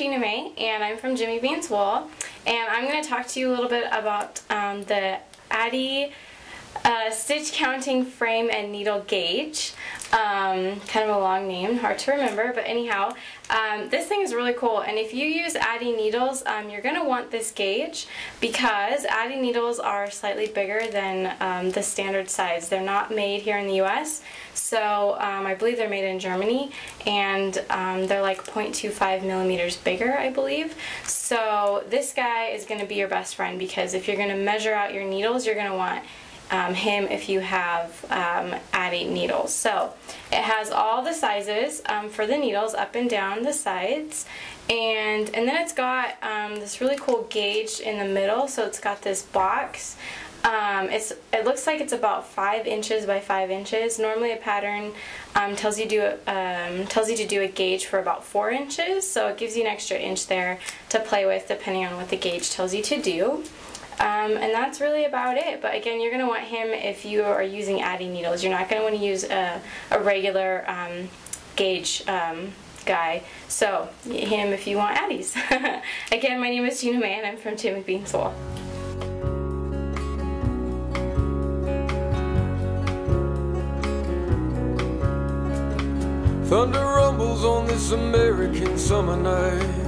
Gina May, and I'm from Jimmy Beans Wool, and I'm going to talk to you a little bit about the Addi stitch counting frame and needle gauge. Kind of a long name, hard to remember, but anyhow, this thing is really cool, and if you use Addi needles, you're going to want this gauge because Addi needles are slightly bigger than the standard size. They're not made here in the US, so I believe they're made in Germany, and they're like 0.25 millimeters bigger, I believe. So this guy is going to be your best friend because if you're going to measure out your needles, you're going to want him if you have Addi needles. So it has all the sizes for the needles up and down the sides, and then it's got this really cool gauge in the middle. So it's got this box. It looks like it's about 5 inches by 5 inches. Normally a pattern tells you to do a gauge for about 4 inches, so it gives you an extra inch there to play with depending on what the gauge tells you to do. And that's really about it. But again, you're going to want him if you are using Addi needles. You're not going to want to use a regular gauge guy. So him if you want Addis. Again, my name is Gina May and I'm from Jimmy Beans Wool. Thunder rumbles on this American summer night.